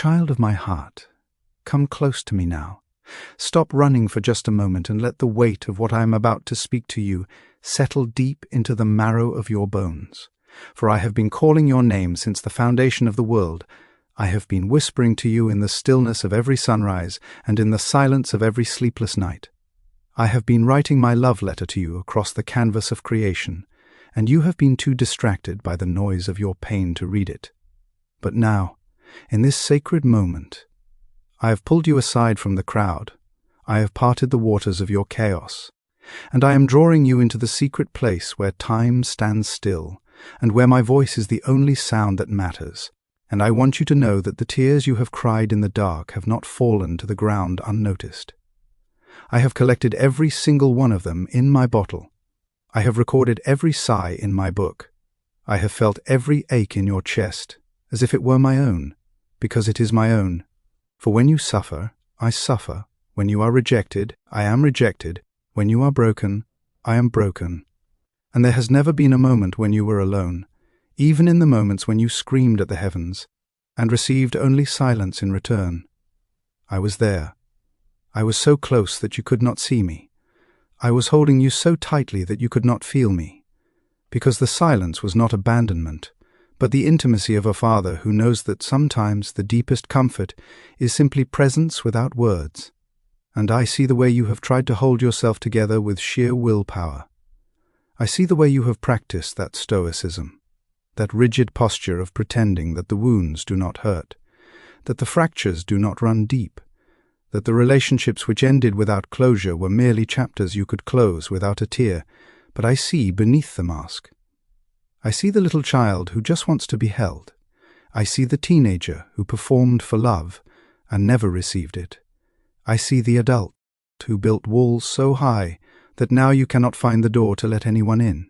Child of my heart, come close to me now. Stop running for just a moment and let the weight of what I am about to speak to you settle deep into the marrow of your bones. For I have been calling your name since the foundation of the world. I have been whispering to you in the stillness of every sunrise and in the silence of every sleepless night. I have been writing my love letter to you across the canvas of creation, and you have been too distracted by the noise of your pain to read it. But now, in this sacred moment, I have pulled you aside from the crowd. I have parted the waters of your chaos, and I am drawing you into the secret place where time stands still, and where my voice is the only sound that matters. And I want you to know that the tears you have cried in the dark have not fallen to the ground unnoticed. I have collected every single one of them in my bottle. I have recorded every sigh in my book. I have felt every ache in your chest, as if it were my own, because it is my own. For when you suffer, I suffer. When you are rejected, I am rejected. When you are broken, I am broken. And there has never been a moment when you were alone, even in the moments when you screamed at the heavens, and received only silence in return. I was there. I was so close that you could not see me. I was holding you so tightly that you could not feel me. Because the silence was not abandonment, but the intimacy of a father who knows that sometimes the deepest comfort is simply presence without words. And I see the way you have tried to hold yourself together with sheer willpower. I see the way you have practiced that stoicism, that rigid posture of pretending that the wounds do not hurt, that the fractures do not run deep, that the relationships which ended without closure were merely chapters you could close without a tear. But I see beneath the mask. I see the little child who just wants to be held. I see the teenager who performed for love and never received it. I see the adult who built walls so high that now you cannot find the door to let anyone in.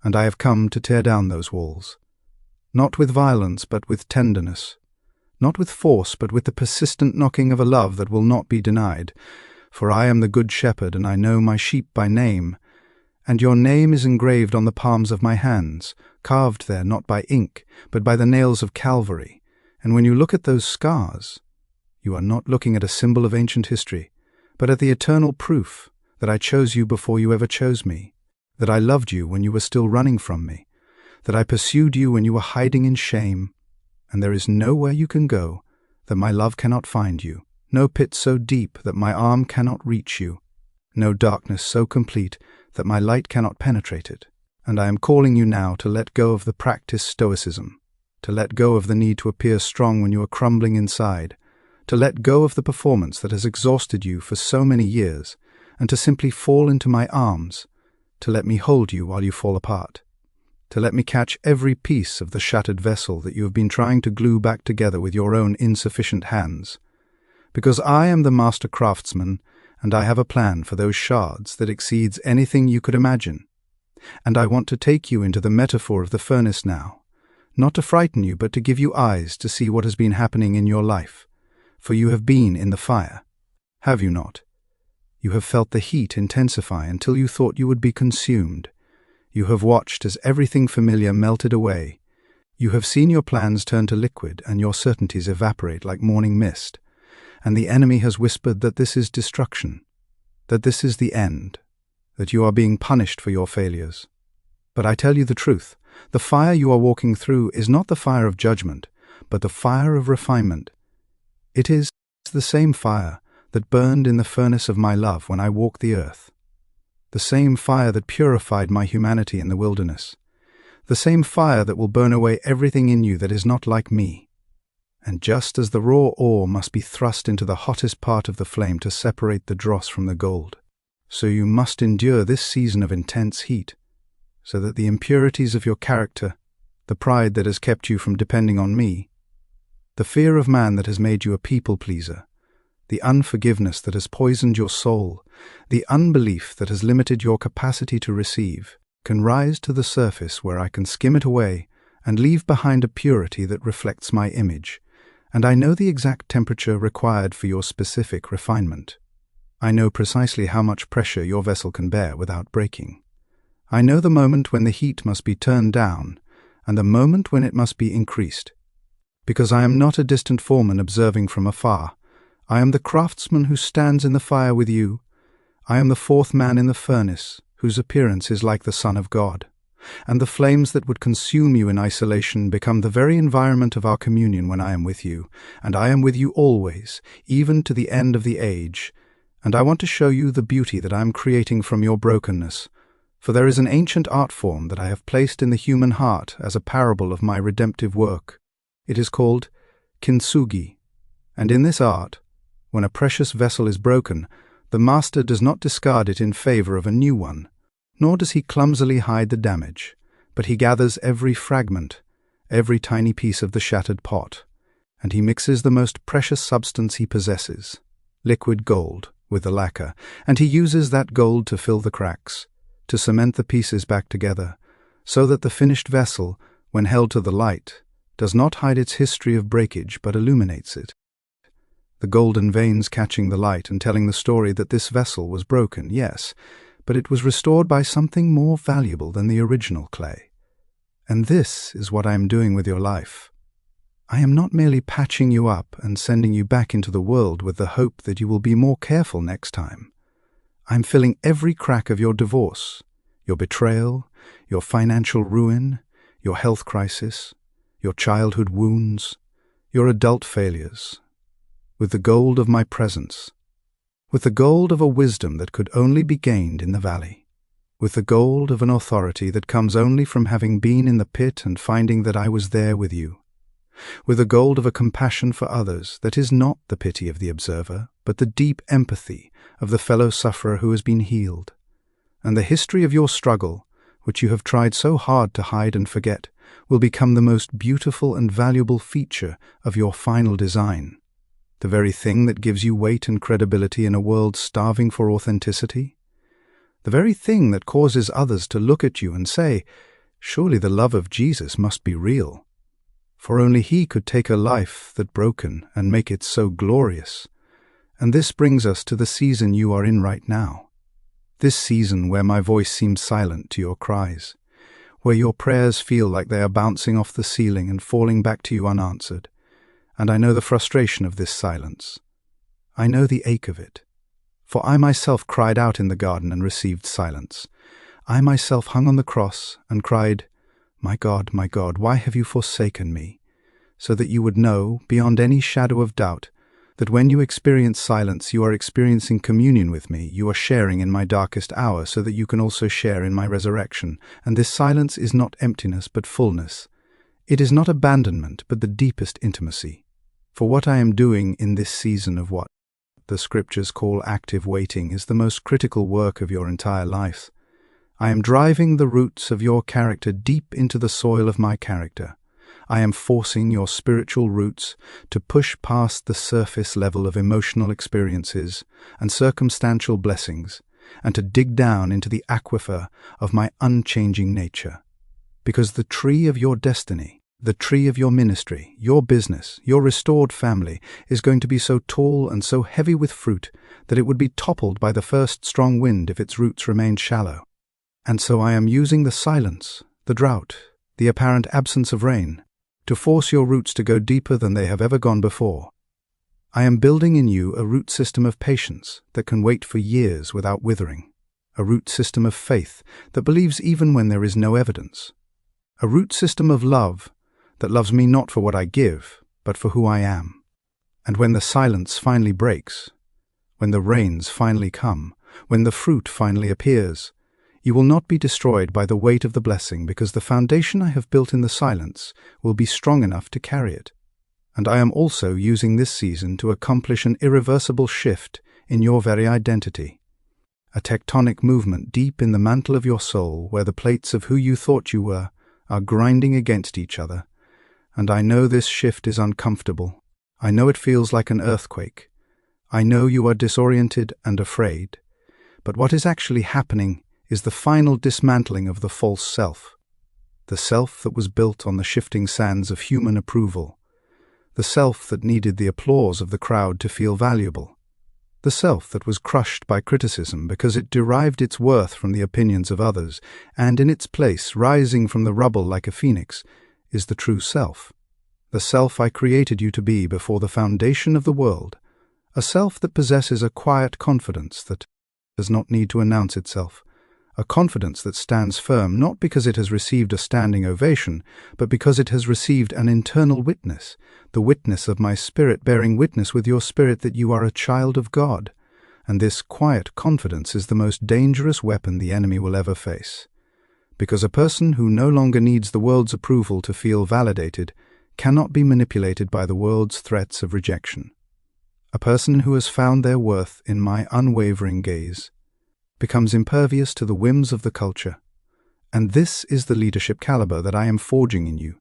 And I have come to tear down those walls, not with violence but with tenderness, not with force but with the persistent knocking of a love that will not be denied. For I am the good shepherd, and I know my sheep by name. And your name is engraved on the palms of my hands, carved there not by ink, but by the nails of Calvary. And when you look at those scars, you are not looking at a symbol of ancient history, but at the eternal proof that I chose you before you ever chose me, that I loved you when you were still running from me, that I pursued you when you were hiding in shame, and there is nowhere you can go that my love cannot find you, no pit so deep that my arm cannot reach you, no darkness so complete that my light cannot penetrate it. And I am calling you now to let go of the practiced stoicism, to let go of the need to appear strong when you are crumbling inside, to let go of the performance that has exhausted you for so many years, and to simply fall into my arms, to let me hold you while you fall apart, to let me catch every piece of the shattered vessel that you have been trying to glue back together with your own insufficient hands. Because I am the master craftsman, and I have a plan for those shards that exceeds anything you could imagine. And I want to take you into the metaphor of the furnace now, not to frighten you, but to give you eyes to see what has been happening in your life. For you have been in the fire, have you not? You have felt the heat intensify until you thought you would be consumed. You have watched as everything familiar melted away. You have seen your plans turn to liquid and your certainties evaporate like morning mist. And the enemy has whispered that this is destruction, that this is the end, that you are being punished for your failures. But I tell you the truth, the fire you are walking through is not the fire of judgment, but the fire of refinement. It is the same fire that burned in the furnace of my love when I walked the earth, the same fire that purified my humanity in the wilderness, the same fire that will burn away everything in you that is not like me. And just as the raw ore must be thrust into the hottest part of the flame to separate the dross from the gold, so you must endure this season of intense heat, so that the impurities of your character, the pride that has kept you from depending on me, the fear of man that has made you a people-pleaser, the unforgiveness that has poisoned your soul, the unbelief that has limited your capacity to receive, can rise to the surface where I can skim it away and leave behind a purity that reflects my image. And I know the exact temperature required for your specific refinement. I know precisely how much pressure your vessel can bear without breaking. I know the moment when the heat must be turned down and the moment when it must be increased. Because I am not a distant foreman observing from afar. I am the craftsman who stands in the fire with you. I am the fourth man in the furnace, whose appearance is like the Son of God. And the flames that would consume you in isolation become the very environment of our communion when I am with you, and I am with you always, even to the end of the age. And I want to show you the beauty that I am creating from your brokenness. For there is an ancient art form that I have placed in the human heart as a parable of my redemptive work. It is called Kintsugi. And in this art, when a precious vessel is broken, the master does not discard it in favor of a new one, nor does he clumsily hide the damage, but he gathers every fragment, every tiny piece of the shattered pot, and he mixes the most precious substance he possesses, liquid gold, with the lacquer, and he uses that gold to fill the cracks, to cement the pieces back together, so that the finished vessel, when held to the light, does not hide its history of breakage but illuminates it. The golden veins catching the light and telling the story that this vessel was broken, yes, but it was restored by something more valuable than the original clay. And this is what I am doing with your life. I am not merely patching you up and sending you back into the world with the hope that you will be more careful next time. I am filling every crack of your divorce, your betrayal, your financial ruin, your health crisis, your childhood wounds, your adult failures, with the gold of my presence, with the gold of a wisdom that could only be gained in the valley, with the gold of an authority that comes only from having been in the pit and finding that I was there with you, with the gold of a compassion for others that is not the pity of the observer, but the deep empathy of the fellow sufferer who has been healed. And the history of your struggle, which you have tried so hard to hide and forget, will become the most beautiful and valuable feature of your final design. The very thing that gives you weight and credibility in a world starving for authenticity? The very thing that causes others to look at you and say, surely the love of Jesus must be real. For only he could take a life that broken and make it so glorious. And this brings us to the season you are in right now. This season where my voice seems silent to your cries, where your prayers feel like they are bouncing off the ceiling and falling back to you unanswered. And I know the frustration of this silence. I know the ache of it. For I myself cried out in the garden and received silence. I myself hung on the cross and cried, my God, why have you forsaken me? So that you would know, beyond any shadow of doubt, that when you experience silence, you are experiencing communion with me, you are sharing in my darkest hour, so that you can also share in my resurrection. And this silence is not emptiness, but fullness. It is not abandonment, but the deepest intimacy. For what I am doing in this season of what the scriptures call active waiting is the most critical work of your entire life. I am driving the roots of your character deep into the soil of my character. I am forcing your spiritual roots to push past the surface level of emotional experiences and circumstantial blessings, and to dig down into the aquifer of my unchanging nature. Because the tree of your destiny, the tree of your ministry, your business, your restored family is going to be so tall and so heavy with fruit that it would be toppled by the first strong wind if its roots remained shallow. And so I am using the silence, the drought, the apparent absence of rain, to force your roots to go deeper than they have ever gone before. I am building in you a root system of patience that can wait for years without withering, a root system of faith that believes even when there is no evidence, a root system of love that loves me not for what I give, but for who I am. And when the silence finally breaks, when the rains finally come, when the fruit finally appears, you will not be destroyed by the weight of the blessing, because the foundation I have built in the silence will be strong enough to carry it. And I am also using this season to accomplish an irreversible shift in your very identity, a tectonic movement deep in the mantle of your soul where the plates of who you thought you were are grinding against each other. And I know this shift is uncomfortable. I know it feels like an earthquake. I know you are disoriented and afraid. But what is actually happening is the final dismantling of the false self, the self that was built on the shifting sands of human approval, the self that needed the applause of the crowd to feel valuable, the self that was crushed by criticism because it derived its worth from the opinions of others, and in its place, rising from the rubble like a phoenix, is the true self, the self I created you to be before the foundation of the world, a self that possesses a quiet confidence that does not need to announce itself, a confidence that stands firm not because it has received a standing ovation, but because it has received an internal witness, the witness of my spirit bearing witness with your spirit that you are a child of God. And this quiet confidence is the most dangerous weapon the enemy will ever face. Because a person who no longer needs the world's approval to feel validated cannot be manipulated by the world's threats of rejection. A person who has found their worth in my unwavering gaze becomes impervious to the whims of the culture. And this is the leadership caliber that I am forging in you.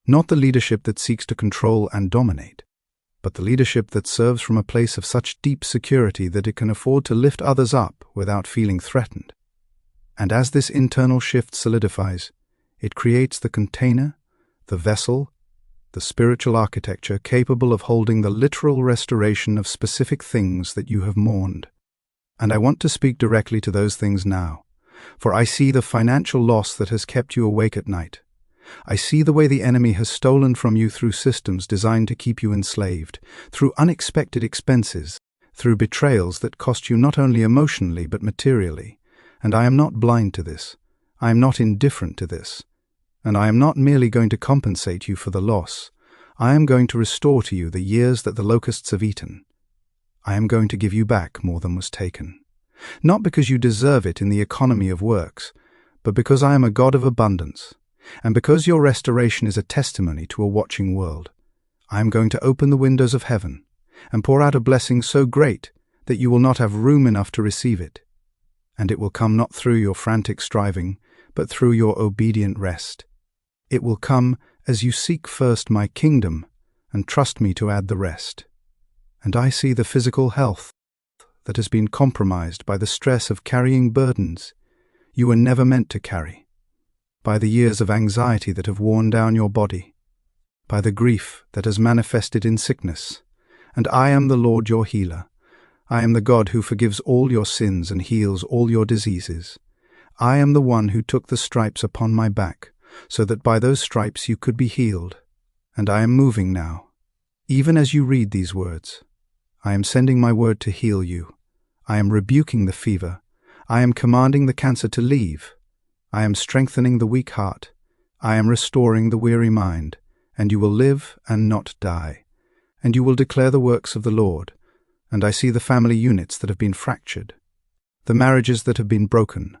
Not the leadership that seeks to control and dominate, but the leadership that serves from a place of such deep security that it can afford to lift others up without feeling threatened. And as this internal shift solidifies, it creates the container, the vessel, the spiritual architecture capable of holding the literal restoration of specific things that you have mourned. And I want to speak directly to those things now, for I see the financial loss that has kept you awake at night. I see the way the enemy has stolen from you through systems designed to keep you enslaved, through unexpected expenses, through betrayals that cost you not only emotionally but materially. And I am not blind to this. I am not indifferent to this. And I am not merely going to compensate you for the loss. I am going to restore to you the years that the locusts have eaten. I am going to give you back more than was taken. Not because you deserve it in the economy of works, but because I am a God of abundance. And because your restoration is a testimony to a watching world, I am going to open the windows of heaven and pour out a blessing so great that you will not have room enough to receive it. And it will come not through your frantic striving, but through your obedient rest. It will come as you seek first my kingdom and trust me to add the rest. And I see the physical health that has been compromised by the stress of carrying burdens you were never meant to carry, by the years of anxiety that have worn down your body, by the grief that has manifested in sickness. And I am the Lord your healer. I am the God who forgives all your sins and heals all your diseases. I am the one who took the stripes upon my back, so that by those stripes you could be healed. And I am moving now. Even as you read these words, I am sending my word to heal you. I am rebuking the fever. I am commanding the cancer to leave. I am strengthening the weak heart. I am restoring the weary mind. And you will live and not die. And you will declare the works of the Lord. And I see the family units that have been fractured, the marriages that have been broken,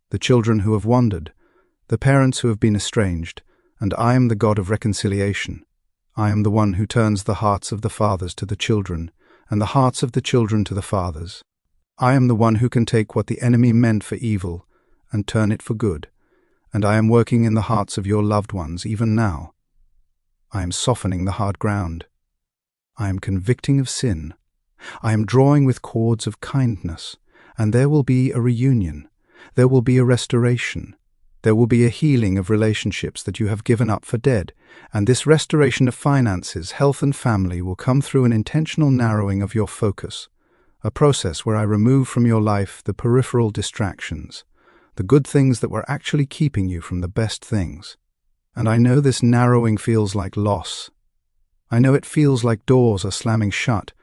the children who have wandered, the parents who have been estranged, and I am the God of reconciliation. I am the one who turns the hearts of the fathers to the children, and the hearts of the children to the fathers. I am the one who can take what the enemy meant for evil and turn it for good, and I am working in the hearts of your loved ones even now. I am softening the hard ground. I am convicting of sin. I am drawing with cords of kindness, and there will be a reunion. There will be a restoration. There will be a healing of relationships that you have given up for dead, and this restoration of finances, health and family will come through an intentional narrowing of your focus, a process where I remove from your life the peripheral distractions, the good things that were actually keeping you from the best things. And I know this narrowing feels like loss. I know it feels like doors are slamming shut,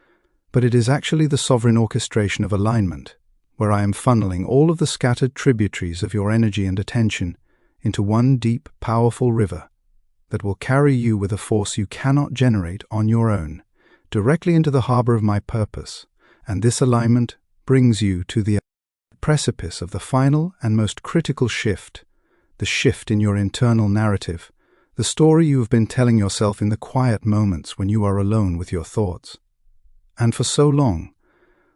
but it is actually the sovereign orchestration of alignment, where I am funneling all of the scattered tributaries of your energy and attention into one deep, powerful river that will carry you with a force you cannot generate on your own, directly into the harbor of my purpose. And this alignment brings you to the precipice of the final and most critical shift, the shift in your internal narrative, the story you have been telling yourself in the quiet moments when you are alone with your thoughts. And for so long,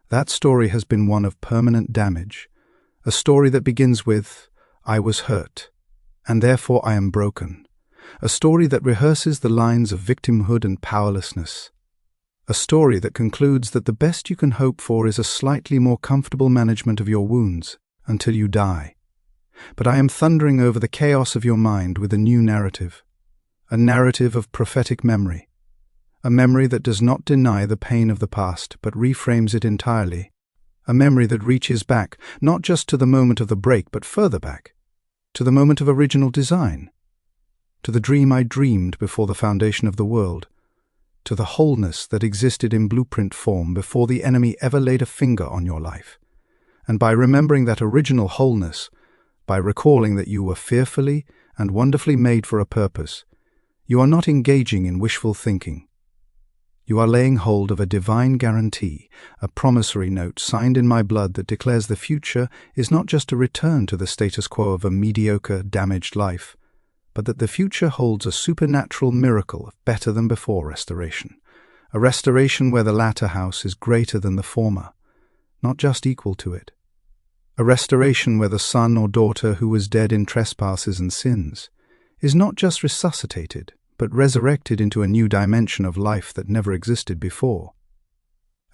that story has been one of permanent damage, a story that begins with, "I was hurt, and therefore I am broken," a story that rehearses the lines of victimhood and powerlessness, a story that concludes that the best you can hope for is a slightly more comfortable management of your wounds until you die. But I am thundering over the chaos of your mind with a new narrative, a narrative of prophetic memory, a memory that does not deny the pain of the past, but reframes it entirely. A memory that reaches back, not just to the moment of the break, but further back, to the moment of original design, to the dream I dreamed before the foundation of the world, to the wholeness that existed in blueprint form before the enemy ever laid a finger on your life. And by remembering that original wholeness, by recalling that you were fearfully and wonderfully made for a purpose, you are not engaging in wishful thinking. You are laying hold of a divine guarantee, a promissory note signed in my blood that declares the future is not just a return to the status quo of a mediocre, damaged life, but that the future holds a supernatural miracle of better than before restoration, a restoration where the latter house is greater than the former, not just equal to it, a restoration where the son or daughter who was dead in trespasses and sins is not just resuscitated, but resurrected into a new dimension of life that never existed before.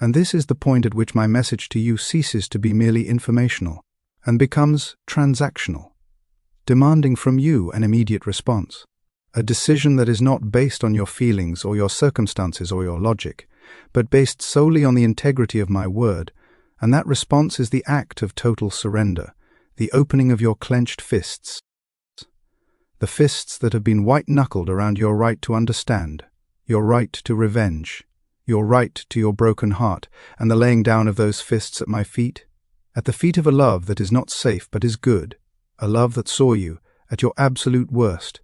And this is the point at which my message to you ceases to be merely informational and becomes transactional, demanding from you an immediate response, a decision that is not based on your feelings or your circumstances or your logic, but based solely on the integrity of my word, and that response is the act of total surrender, the opening of your clenched fists, the fists that have been white-knuckled around your right to understand, your right to revenge, your right to your broken heart, and the laying down of those fists at my feet, at the feet of a love that is not safe but is good, a love that saw you at your absolute worst,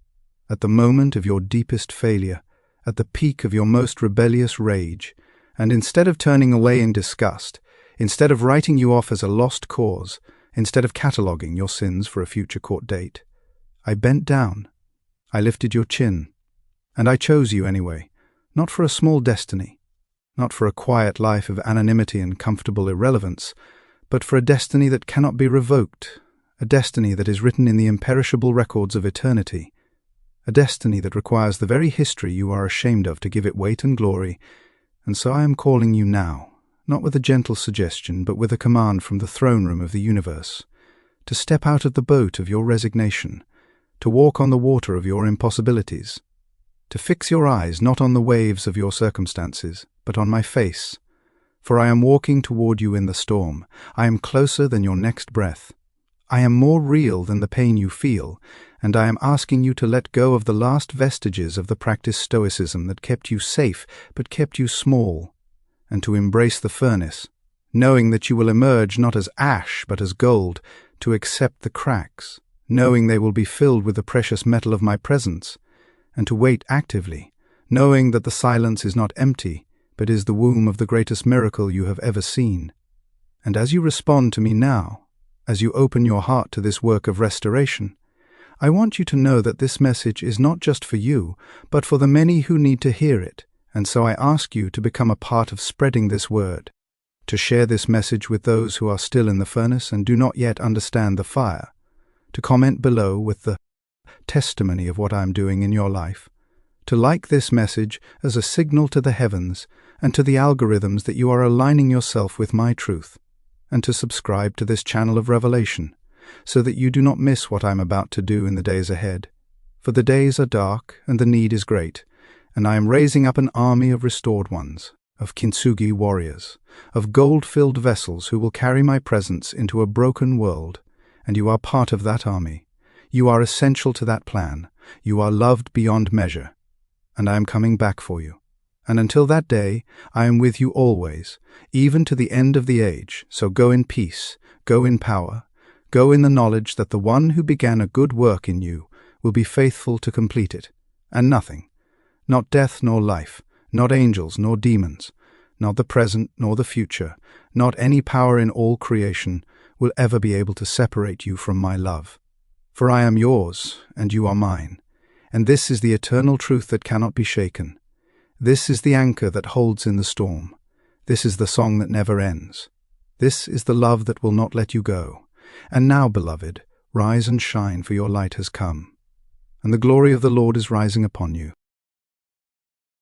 at the moment of your deepest failure, at the peak of your most rebellious rage, and instead of turning away in disgust, instead of writing you off as a lost cause, instead of cataloguing your sins for a future court date, I bent down, I lifted your chin, and I chose you anyway, not for a small destiny, not for a quiet life of anonymity and comfortable irrelevance, but for a destiny that cannot be revoked, a destiny that is written in the imperishable records of eternity, a destiny that requires the very history you are ashamed of to give it weight and glory. And so I am calling you now, not with a gentle suggestion, but with a command from the throne room of the universe, to step out of the boat of your resignation, to walk on the water of your impossibilities, to fix your eyes not on the waves of your circumstances, but on my face. For I am walking toward you in the storm. I am closer than your next breath. I am more real than the pain you feel, and I am asking you to let go of the last vestiges of the practiced stoicism that kept you safe but kept you small, and to embrace the furnace, knowing that you will emerge not as ash but as gold, to accept the cracks, knowing they will be filled with the precious metal of my presence, and to wait actively, knowing that the silence is not empty, but is the womb of the greatest miracle you have ever seen. And as you respond to me now, as you open your heart to this work of restoration, I want you to know that this message is not just for you, but for the many who need to hear it, and so I ask you to become a part of spreading this word, to share this message with those who are still in the furnace and do not yet understand the fire, to comment below with the testimony of what I am doing in your life, to like this message as a signal to the heavens and to the algorithms that you are aligning yourself with my truth, and to subscribe to this channel of revelation, so that you do not miss what I am about to do in the days ahead. For the days are dark and the need is great, and I am raising up an army of restored ones, of Kintsugi warriors, of gold-filled vessels who will carry my presence into a broken world, and you are part of that army. You are essential to that plan. You are loved beyond measure, and I am coming back for you. And until that day, I am with you always, even to the end of the age. So go in peace, go in power, go in the knowledge that the one who began a good work in you will be faithful to complete it, and nothing, not death nor life, not angels nor demons, not the present nor the future, not any power in all creation, will ever be able to separate you from my love. For I am yours, and you are mine, and this is the eternal truth that cannot be shaken. This is the anchor that holds in the storm. This is the song that never ends. This is the love that will not let you go. And now, beloved, rise and shine, for your light has come, and the glory of the Lord is rising upon you.